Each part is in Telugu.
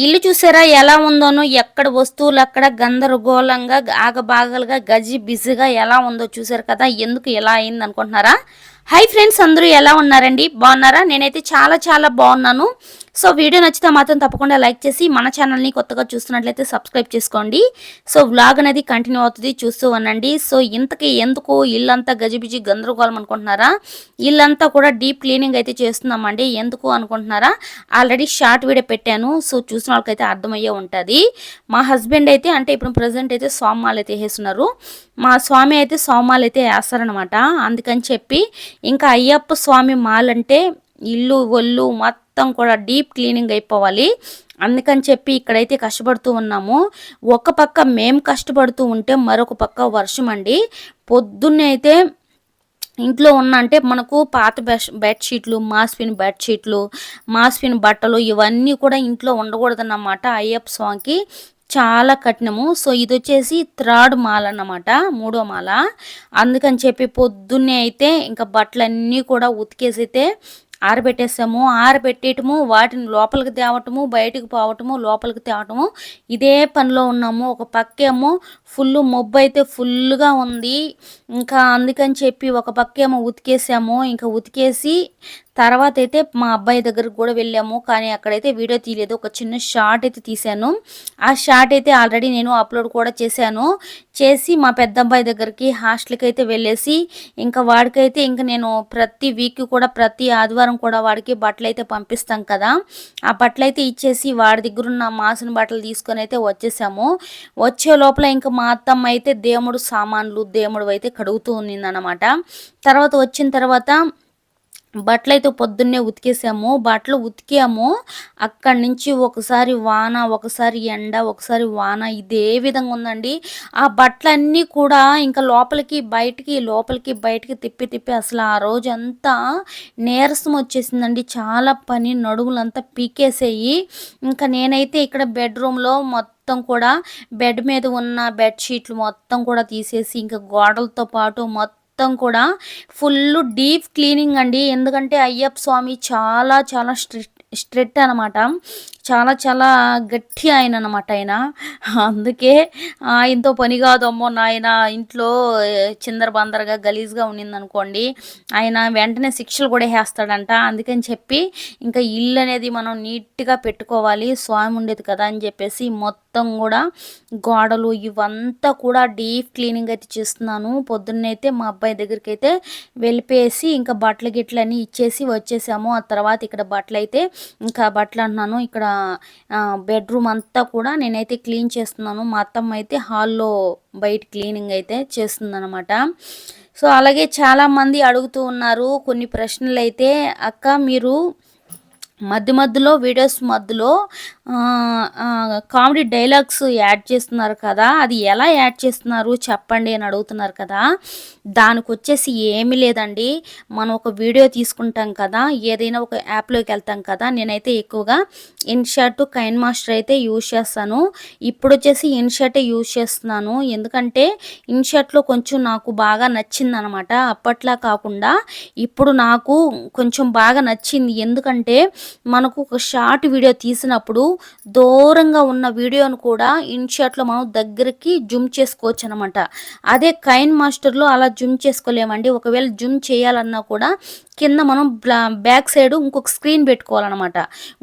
ఇల్లు చూసారా ఎలా ఉందోనో, ఎక్కడ వస్తువులు అక్కడ గందరగోళంగా, ఆగబాగలుగా, గజి బిజీగా ఎలా ఉందో చూసారు కదా! ఎందుకు ఇలా అయింది అనుకుంటున్నారా? హాయ్ ఫ్రెండ్స్, అందరూ ఎలా ఉన్నారండి? బాగున్నారా? నేనైతే చాలా చాలా బాగున్నాను. సో వీడియో నచ్చితే మాత్రం తప్పకుండా లైక్ చేసి మన ఛానల్ని కొత్తగా చూస్తున్నట్లయితే సబ్స్క్రైబ్ చేసుకోండి. సో వ్లాగ్ అనేది కంటిన్యూ అవుతుంది, చూస్తూ ఉండండి. సో ఇంతకీ ఎందుకు ఇల్లంతా గజిబిజి గందరగోళం అనుకుంటున్నారా? ఇల్లంతా కూడా డీప్ క్లీనింగ్ అయితే చేస్తున్నామండి. ఎందుకు అనుకుంటున్నారా? ఆల్రెడీ షార్ట్ వీడియో పెట్టాను. సో చూసిన వాళ్ళకైతే అర్థమయ్యే ఉంటుంది. మా హస్బెండ్ అయితే అంటే ఇప్పుడు ప్రజెంట్ అయితే సోమవారం అయితే వేస్తున్నారు. మా స్వామి అయితే సోమవారం అయితే వేస్తారనమాట. అందుకని చెప్పి ఇంకా అయ్యప్ప స్వామి మాలంటే ఇల్లు ఒళ్ళు మొత్తం కూడా డీప్ క్లీనింగ్ అయిపోవాలి. అందుకని చెప్పి ఇక్కడైతే కష్టపడుతూ ఉన్నాము. ఒక పక్క మేము కష్టపడుతూ ఉంటే మరొక పక్క వర్షం అండి. పొద్దున్నే అయితే ఇంట్లో ఉన్న అంటే మనకు పాత బెడ్షీట్లు, మాస్పిన్ బెడ్షీట్లు, మాస్పిన్ బట్టలు ఇవన్నీ కూడా ఇంట్లో ఉండకూడదన్నమాట. అయ్యప్ప స్వామికి చాలా కఠినము. సో ఇది వచ్చేసి థర్డ్ మాల అన్నమాట, మూడో మాల. అందుకని చెప్పి పొద్దున్నే అయితే ఇంకా బట్టలన్నీ కూడా ఉతికేసి అయితే ఆరబెట్టేసాము. ఆరబెట్టేయటము, వాటిని లోపలికి తేవటము, బయటకు పోవటము, లోపలికి తేవటము, ఇదే పనిలో ఉన్నాము. ఒక పక్కేమో ఫుల్ మబ్బు అయితే ఫుల్గా ఉంది. ఇంకా అందుకని చెప్పి ఒక పక్కేమో ఉతికేసాము. ఇంకా ఉతికేసి తర్వాత అయితే మా అబ్బాయి దగ్గరకు కూడా వెళ్ళాము. కానీ అక్కడైతే వీడియో తీయలేదు, ఒక చిన్న షార్ట్ అయితే తీశాను. ఆ షార్ట్ అయితే ఆల్రెడీ నేను అప్లోడ్ కూడా చేశాను. చేసి మా పెద్ద అబ్బాయి దగ్గరికి హాస్టల్కి అయితే వెళ్ళేసి ఇంకా వాడికైతే ఇంకా నేను ప్రతి వీక్ కూడా ప్రతి ఆదివారం కూడా వాడికి బట్టలు అయితే పంపిస్తాం కదా, ఆ బట్టలు అయితే ఇచ్చేసి వాడి దగ్గర ఉన్న మాసిన బట్టలు తీసుకొని అయితే వచ్చేసాము. వచ్చే లోపల ఇంకా మా అత్తమ్మ అయితే దేవుడు సామాన్లు దేవుడు అయితే కడుగుతూ ఉన్నిందనమాట. తర్వాత వచ్చిన తర్వాత బట్టలైతే పొద్దున్నే ఉతికేసాము. బట్టలు ఉతికాము. అక్కడి నుంచి ఒకసారి వాన, ఒకసారి ఎండ, ఒకసారి వాన, ఇదే విధంగా ఉందండి. ఆ బట్టలన్నీ కూడా ఇంకా లోపలికి బయటికి లోపలికి బయటికి తిప్పి తిప్పి అసలు ఆ రోజంతా నీరసం వచ్చేసిందండి. చాలా పని, నడుములంతా పీకేసేయి. ఇంకా నేనైతే ఇక్కడ బెడ్రూమ్లో మొత్తం కూడా బెడ్ మీద ఉన్న బెడ్షీట్లు మొత్తం కూడా తీసేసి ఇంకా గోడలతో పాటు మొత్తం కూడా ఫుల్ డీప్ క్లీనింగ్ అండి. ఎందుకంటే అయ్యప్ప స్వామి చాలా చాలా స్ట్రిక్ట్ అనమాట. చాలా చాలా గట్టి ఆయన అనమాట ఆయన. అందుకే ఆయనతో పని కాదమ్మో నాయన, ఇంట్లో చిందర బందరగా గలీజ్గా ఉన్నిందనుకోండి ఆయన వెంటనే శిక్షలు కూడా వేస్తాడంట. అందుకని చెప్పి ఇంకా ఇల్లు అనేది మనం నీట్గా పెట్టుకోవాలి, స్వామి ఉండేది కదా అని చెప్పేసి మొత్తం కూడా గోడలు ఇవంతా కూడా డీప్ క్లీనింగ్ అయితే చేస్తున్నాను. పొద్దున్నైతే మా అబ్బాయి దగ్గరికి అయితే వెళ్ళిపోయేసి ఇంకా బట్టలు గిట్లు అన్నీ ఇచ్చేసి వచ్చేసాము. ఆ తర్వాత ఇక్కడ బట్టలు అయితే ఇంకా బట్టలు అంటున్నాను, ఇక్కడ బెడ్రూమ్ అంతా కూడా నేనైతే క్లీన్ చేస్తున్నాను. మా అత్తమ్మ అయితే హాల్లో బయట క్లీనింగ్ అయితే చేస్తుందన్నమాట. సో అలాగే చాలామంది అడుగుతూ ఉన్నారు కొన్ని ప్రశ్నలు అయితే, అక్క మీరు మధ్య మధ్యలో వీడియోస్ మధ్యలో కామెడీ డైలాగ్స్ యాడ్ చేస్తున్నారు కదా, అది ఎలా యాడ్ చేస్తున్నారు చెప్పండి అని అడుగుతున్నారు కదా. దానికి వచ్చేసి ఏమీ లేదండి. మనం ఒక వీడియో తీసుకుంటాం కదా, ఏదైనా ఒక యాప్లోకి వెళ్తాం కదా, నేనైతే ఎక్కువగా ఇన్షాట్ కైన్ మాస్టర్ అయితే యూజ్ చేస్తాను. ఇప్పుడు వచ్చేసి ఇన్షాటే యూజ్ చేస్తున్నాను. ఎందుకంటే ఇన్షాట్లో కొంచెం నాకు బాగా నచ్చింది అనమాట. అప్పట్లా కాకుండా ఇప్పుడు నాకు కొంచెం బాగా నచ్చింది. ఎందుకంటే మనకు ఒక షార్ట్ వీడియో తీసినప్పుడు దూరంగా ఉన్న వీడియోను కూడా ఇన్షాట్లో మనం దగ్గరికి జూమ్ చేసుకోవచ్చు అనమాట. అదే కైన్ మాస్టర్లో అలా జూమ్ చేసుకోలేమండి. ఒకవేళ జూమ్ చేయాలన్నా కూడా కింద మనం బ్యాక్ సైడ్ ఇంకొక స్క్రీన్ పెట్టుకోవాలన్నమాట.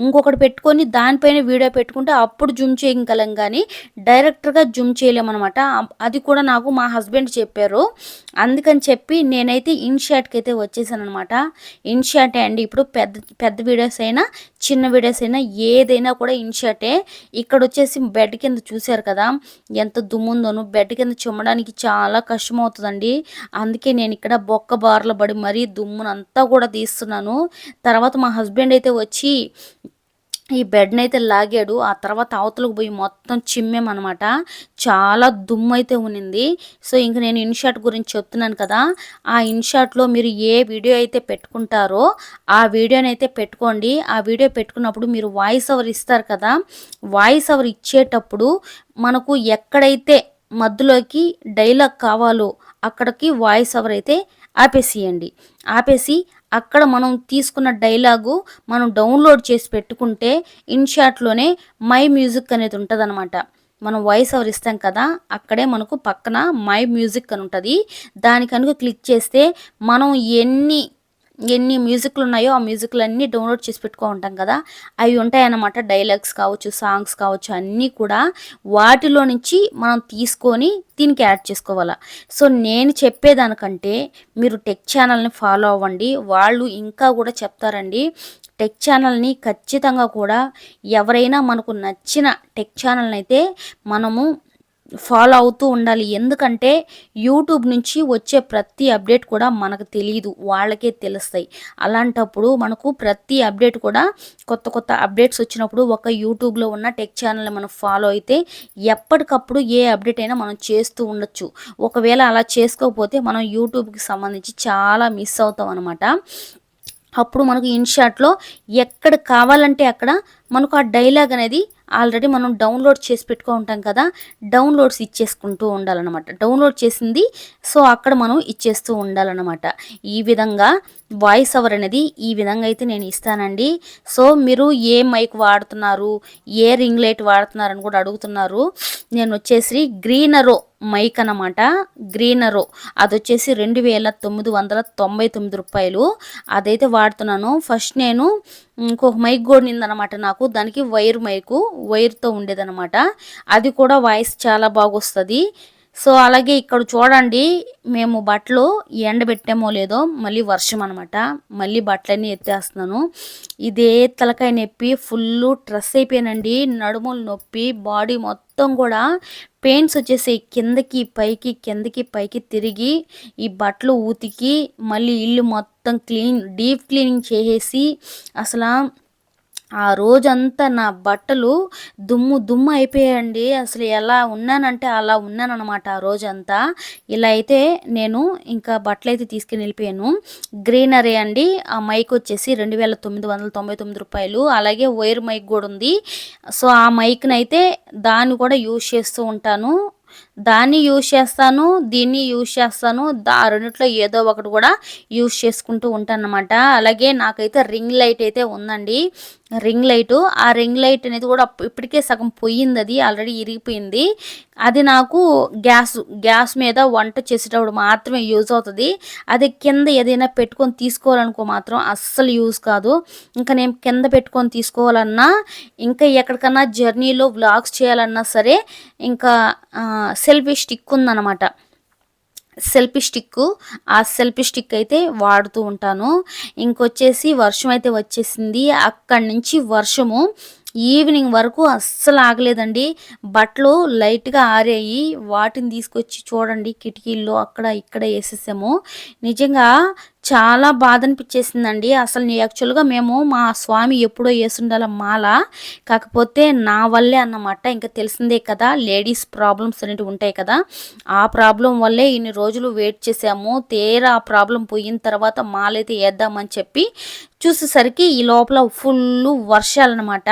ఇంకొకటి పెట్టుకొని దానిపైన వీడియో పెట్టుకుంటే అప్పుడు జూమ్ చేయగలం, కానీ డైరెక్ట్గా జూమ్ చేయలేమన్నమాట. అది కూడా నాకు మా హస్బెండ్ చెప్పారు. అందుకని చెప్పి నేనైతే ఇన్షాట్కి అయితే వచ్చేసాను అనమాట. ఇన్షాటే అండి. ఇప్పుడు పెద్ద పెద్ద వీడియోస్ అయినా చిన్న వీడియోస్ అయినా ఏదైనా కూడా ఇన్షాటే. ఇక్కడ వచ్చేసి బెడ్ కింద చూశారు కదా ఎంత దుమ్ముందోను, బెడ్ కింద చిమ్మడానికి చాలా కష్టం అవుతుందండి. అందుకే నేను ఇక్కడ బొక్క బార్లు పడి మరీ దుమ్మునంతా కూడా తీస్తున్నాను. తర్వాత మా హస్బెండ్ అయితే వచ్చి ఈ బెడ్ని అయితే లాగాడు. ఆ తర్వాత అవతలకు పోయి మొత్తం చిమ్మేమనమాట. చాలా దుమ్ము అయితే ఉన్నింది. సో ఇంక నేను ఇన్షాట్ గురించి చెప్తున్నాను కదా, ఆ ఇన్షాట్లో మీరు ఏ వీడియో అయితే పెట్టుకుంటారో ఆ వీడియోని అయితే పెట్టుకోండి. ఆ వీడియో పెట్టుకున్నప్పుడు మీరు వాయిస్ ఓవర్ ఇస్తారు కదా, వాయిస్ ఓవర్ ఇచ్చేటప్పుడు మనకు ఎక్కడైతే మధ్యలోకి డైలాగ్ కావాలో అక్కడికి వాయిస్ ఓవర్ అయితే ఆపేసేయండి. ఆపేసి అక్కడ మనం తీసుకున్న డైలాగు మనం డౌన్లోడ్ చేసి పెట్టుకుంటే ఇన్‌షాట్‌లోనే మై మ్యూజిక్ అనేది ఉంటదనమాట. మనం వాయిస్ ఓవర్ ఇస్తాం కదా! అక్కడే మనకు పక్కన మై మ్యూజిక్ అని ఉంటది. దాని కనుక క్లిక్ చేస్తే మనం ఎన్ని మ్యూజిక్‌లున్నాయో ఆ మ్యూజిక్‌లన్నీ డౌన్‌లోడ్ చేసి ఉంటాం కదా! అవి ఉంటాయన్నమాట. డైలాగ్స్ కావచ్చు, సాంగ్స్ కావచ్చు అన్నీ కూడా వాటిలో నుంచి మనం తీసుకొని దీనికి యాడ్ చేసుకోవాల. సో, నేను చెప్పేదానికంటే మీరు టెక్ ఛానల్‌ని ఫాలో అవ్వండి. వాళ్ళు ఇంకా గూడా చెప్తారండి. టెక్ ఛానల్‌ని ఖచ్చితంగా కూడా ఎవరైనా మనకు నచ్చిన టెక్ ఛానల్‌నయితే మనము ఫాలో అవుతూ ఉండాలి. ఎందుకంటే యూట్యూబ్ నుంచి వచ్చే ప్రతి అప్డేట్ కూడా మనకు తెలీదు. వాళ్ళకే తెలుస్తాయి. అలాంటప్పుడు మనకు ప్రతి అప్డేట్ కూడా కొత్త కొత్త అప్డేట్స్ వచ్చినప్పుడు ఒక యూట్యూబ్‌లో ఉన్న టెక్ ఛానల్‌ని మనం ఫాలో అయితే ఎప్పటికప్పుడు ఏ అప్డేట్ అయినా మనం చేస్తూ ఉండొచ్చు. ఒకవేళ అలా చేసుకోకపోతే మనం యూట్యూబ్‌కి సంబంధించి చాలా మిస్ అవుతాం అనమాట. అప్పుడు మనకు ఇన్‌షాట్‌లో ఎక్కడ కావాలంటే అక్కడ మనకు ఆ డైలాగ్ అనేది ఆల్రెడీ మనం డౌన్లోడ్ చేసి ఉంటాం కదా! డౌన్లోడ్స్ ఇచ్చేసుకుంటూ ఉండాలనమాట. డౌన్లోడ్ చేసింది సో, అక్కడ మనం ఇచ్చేస్తూ ఉండాలనమాట. ఈ విధంగా వాయిస్ ఓవర్ అనేది ఈ విధంగా అయితే నేను ఇస్తానండి. సో, మీరు ఏ మైక్ వాడుతున్నారు? ఏ రింగ్ లైట్ వాడుతున్నారని కూడా అడుగుతున్నారు. నేనొచ్చేసి గ్రీనరో మైక్ అనమాట. గ్రీనరో అదొచ్చేసి రూ. 2,999 అదైతే వాడుతున్నాను. ఫస్ట్ నేను ఇంకొక మైక్ కూడా ఉందనమాట నాకు. దానికి వైర్‌తో ఉండేదనమాట. అది కూడా వాయిస్ చాలా బాగొస్తది. సో, అలాగే ఇక్కడ చూడండి మేము బట్టలు ఎండబెట్టామో లేదో మళ్ళీ వర్షం అనమాట. మళ్ళీ బట్టలన్నీ ఎత్తేస్తున్నాను. ఇదే తలకాయ నొప్పి ఫుల్లు స్ట్రెస్ అయిపోయానండి. నడుములు నొప్పి, బాడీ మొత్తం కూడా పెయిన్స్ వచ్చేసాయి. కిందకి పైకి, కిందకి పైకి తిరిగి ఈ బట్టలు ఉతికి మళ్ళీ ఇల్లు మొత్తం డీప్ క్లీనింగ్ చేసేసి అసలా ఆ రోజంతా నా బట్టలు దుమ్ము అయిపోయాయండి. అసలు ఎలా ఉన్నానంటే అలా ఉన్నాననమాట ఆ రోజంతా. ఇలా అయితే నేను ఇంకా బట్టలైతే తీసుకొని వెళ్ళిపోయాను. గ్రీనరీ అండి. ఆ మైక్ వచ్చేసి రూ. 2,999 అలాగే వైర్ మైక్ కూడా ఉంది. సో, ఆ మైక్‌నైతే దాన్ని కూడా యూజ్ చేస్తూ ఉంటాను. దాన్ని యూజ్ చేస్తాను. దీన్ని యూజ్ చేస్తాను. ఆ రెండిట్లో ఏదో ఒకటి కూడా యూజ్ చేసుకుంటూ ఉంటానన్నమాట. అలాగే నాకైతే రింగ్ లైట్ అయితే ఉందండి. Ring light. ఆ రింగ్ లైట్ అనేది కూడా ఇప్పటికే సగం పోయిందది. ఆల్రెడీ ఇరిగిపోయింది. అది నాకు గ్యాస్ మీద వంట చేసేటప్పుడు మాత్రమే యూజ్ అవుతది. అది కింద ఏదైనా పెట్టుకొని తీసుకోవాలనుకో మాత్రం అస్సలు యూజ్ కాదు. ఇంకా నేను కింద పెట్టుకొని తీసుకోవాలన్నా, ఇంకా ఎక్కడికన్నా జర్నీలో వ్లాగ్స్ చేయాలన్నా సరే ఇంకా సెల్ఫీ స్టిక్ ఉందన్నమాట. ఆ సెల్ఫీ స్టిక్ అయితే వాడుతూ ఉంటాను. ఇంకొచ్చేసి వర్షం అయితే వచ్చేసింది. అక్కడి నుంచి వర్షము ఈవినింగ్ వరకు అస్సలు ఆగలేదండి. బట్టలు లైట్‌గా ఆరాయి. వాటిని తీసుకొచ్చి చూడండి కిటికీల్లో అక్కడ ఇక్కడ ఏసేసాము. నిజంగా చాలా బాధ అనిపించేసిందండి. అసలు యాక్చువల్‌గా మేము మా స్వామి ఎప్పుడో యేసుండాల మాల. కాకపోతే నా వల్లే అన్నమాట. ఇంక తెలిసిందే కదా! లేడీస్ ప్రాబ్లమ్స్ అనేటివి ఉంటాయి కదా! ఆ ప్రాబ్లమ్ వల్లే ఇన్ని రోజులు వెయిట్ చేసాము. తీరా ఆ ప్రాబ్లమ్ పోయిన తర్వాత మాలైతే యేద్దామని చెప్పి చూసేసరికి ఈ లోపల ఫుల్లు వర్షాలన్నమాట.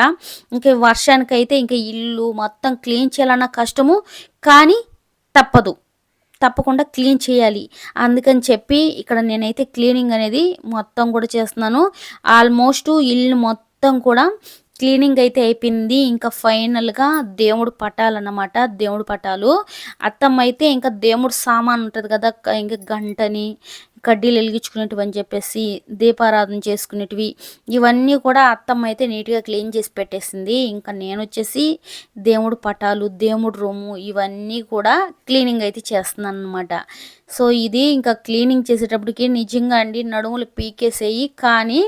ఇంక వర్షానికైతే ఇంక ఇల్లు మొత్తం క్లీన్ చేయాలన్న కష్టము. కానీ తప్పదు. తప్పకుండా క్లీన్ చేయాలి. అందుకని చెప్పి ఇక్కడ నేనైతే క్లీనింగ్ అనేది మొత్తం కూడా చేస్తున్నాను. ఆల్మోస్ట్ ఇల్లు మొత్తం కూడా క్లీనింగ్ అయితే అయిపోయింది. ఇంకా ఫైనల్‌గా దేవుడు పటాలన్నమాట. దేవుడు పటాలు. అత్తమ్మ అయితే ఇంకా దేవుడు సామాను ఉంటది కదా! ఇంక గంటని, కడ్డీలు ఎలిగించుకునేటివని చెప్పేసి, దీపారాధన చేసుకునేటివి ఇవన్నీ కూడా అత్తమ్మ అయితే నీట్‌గా క్లీన్ చేసి పెట్టేసింది. ఇంకా నేనొచ్చేసి దేవుడు పటాలు, దేవుడు రూము ఇవన్నీ కూడా క్లీనింగ్ అయితే చేస్తున్నానన్నమాట. సో, ఇది ఇంకా క్లీనింగ్ చేసేటప్పటికి నిజంగా అండి నడుములు పీకేసాయి. కానీ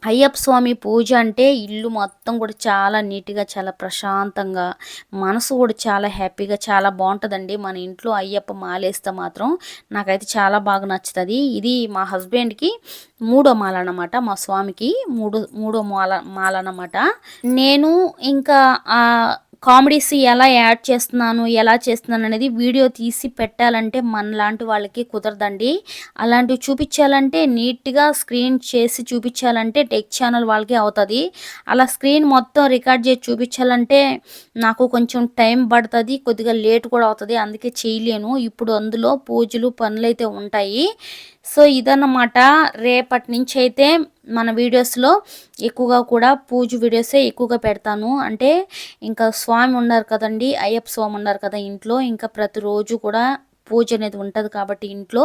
అయ్యప్ప స్వామి పూజ అంటే ఇల్లు మొత్తం కూడా చాలా నీట్‌గా, చాలా ప్రశాంతంగా, మనసు కూడా చాలా హ్యాపీగా చాలా బావుంటదండి. మన ఇంట్లో అయ్యప్ప మాలేస్తే మాత్రం నాకైతే చాలా బాగా నచ్చుతది. ఇది మా హస్బెండ్‌కి మూడో మాల అన్నమాట. మా స్వామికి మూడో మాల అన్నమాట. నేను ఇంకా కామెడీస్ ఎలా యాడ్ చేస్తున్నాను, ఎలా చేస్తున్నాను అనేది వీడియో తీసి పెట్టాలంటే మనలాంటి వాళ్ళకి కుదరదండి. అలాంటివి చూపించాలంటే నీట్‌గా స్క్రీన్ చేసి చూపించాలంటే టెక్ ఛానల్ వాళ్ళకే అవుతది. అలా స్క్రీన్ మొత్తం రికార్డ్ చేసి చూపించాలంటే నాకు కొంచెం టైం పడతది. కొద్దిగా లేట్ కూడా అవుతది. అందుకే చేయలేను. ఇప్పుడు అందులో పూజలు, పనులైతే ఉంటాయి. సో, ఇదన్నమాట. రేపటి నుంచైతే మన వీడియోస్‌లో ఎక్కువగా కూడా పూజ వీడియోసే ఎక్కువగా పెడతాను. అంటే ఇంకా స్వామి ఉన్నారు కదండీ! అయ్యప్ప స్వామి ఉన్నారు కదా ఇంట్లో. ఇంకా ప్రతిరోజు కూడా పూజ అనేది ఉంటది కాబట్టి ఇంట్లో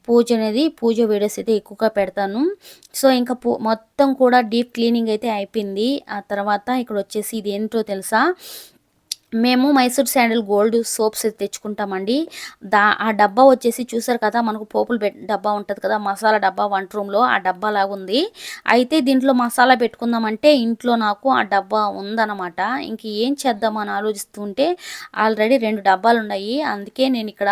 పూజ వీడియోస్ అయితే ఎక్కువగా పెడతాను. సో, ఇంకా మొత్తం కూడా డీప్ క్లీనింగ్ అయితే అయిపోయింది. ఆ తర్వాత ఇక్కడొచ్చేసి ఇదేంటో తెలుసా? మేము మైసూర్ శాండిల్ గోల్డ్ సోప్స్ తెచ్చుకుంటామండి. ఆ డబ్బా వచ్చేసి చూసారు కదా! మనకు పోపులు డబ్బా ఉంటది కదా! మసాలా డబ్బా వంట రూమ్‌లో ఆ డబ్బా లాగుంది. అయితే దీంట్లో మసాలా పెట్టుకుందామంటే ఇంట్లో నాకు ఆ డబ్బా ఉందనమాట. ఇంక ఏం చేద్దామని ఆలోచిస్తుంటే ఆల్రెడీ 2 డబ్బాలున్నాయి. అందుకే నేనిక్కడ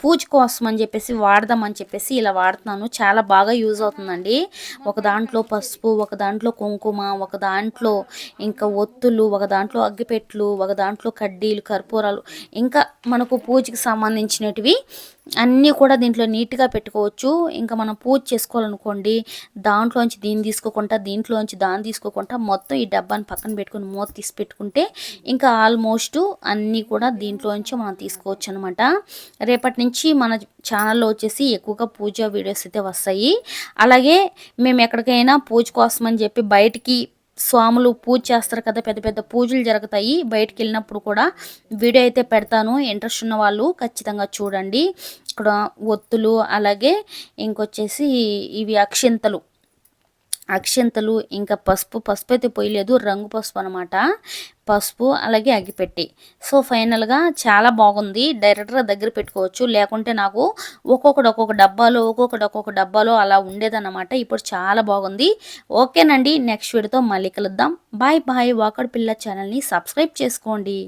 పూజ కోసం అని చెప్పేసి వాడదామని చెప్పేసి ఇలా వాడుతున్నాను. చాలా బాగా యూజ్ అవుతుందండి. ఒక దాంట్లో పసుపు, ఒక దాంట్లో కుంకుమ, ఒక దాంట్లో ఇంకా ఒత్తులు, ఒక దాంట్లో అగ్గిపెట్టెలు, ఒక దాంట్లో కడ్డీలు, కర్పూరాలు, ఇంకా మనకు పూజకి సంబంధించినటివి అన్నీ కూడా దీంట్లో నీట్‌గా పెట్టుకోవచ్చు. ఇంకా మనం పూజ చేసుకోవాలనుకోండి, దాంట్లోంచి దీన్ని తీసుకోకుండా, దీంట్లోంచి దాన్ని తీసుకోకుండా మొత్తం ఈ డబ్బాని పక్కన పెట్టుకొని మూత తీసి పెట్టుకుంటే ఇంకా ఆల్మోస్ట్ అన్నీ కూడా దీంట్లోంచి మనం తీసుకోవచ్చనమాట. రేపటి నుంచి మన ఛానల్‌లో వచ్చేసి ఎక్కువగా పూజ వీడియోస్ అయితే వస్తాయి. అలాగే మేము ఎక్కడికైనా పూజ కోసం అని చెప్పి బయటికి స్వాములు పూజ చేస్తారు కదా! పెద్ద పెద్ద పూజలు జరుగుతాయి. బయటికెళ్ళినప్పుడు కూడా వీడియో అయితే పెడతాను. ఇంట్రెస్ట్ ఉన్న వాళ్ళు ఖచ్చితంగా చూడండి. ఇక్కడ ఒత్తులు, అలాగే ఇంకొచ్చేసి ఇవి అక్షింతలు ఇంకా పసుపు అయితే పొయ్యలేదు. రంగు పసుపు అనమాట. పసుపు అలాగే అగ్గిపెట్టి. సో, ఫైనల్‌గా చాలా బాగుంది. డైరెక్ట్‌గా దగ్గర పెట్టుకోవచ్చు. లేకుంటే నాకు ఒక్కొక్క డబ్బాలో అలా ఉండేదన్నమాట. ఇప్పుడు చాలా బాగుంది. ఓకేనండి. నెక్స్ట్ వీడియోతో మళ్ళీ కలుద్దాం. Bye bye. వాకడ్ పిల్ల ఛానల్‌ని సబ్స్క్రైబ్ చేసుకోండి.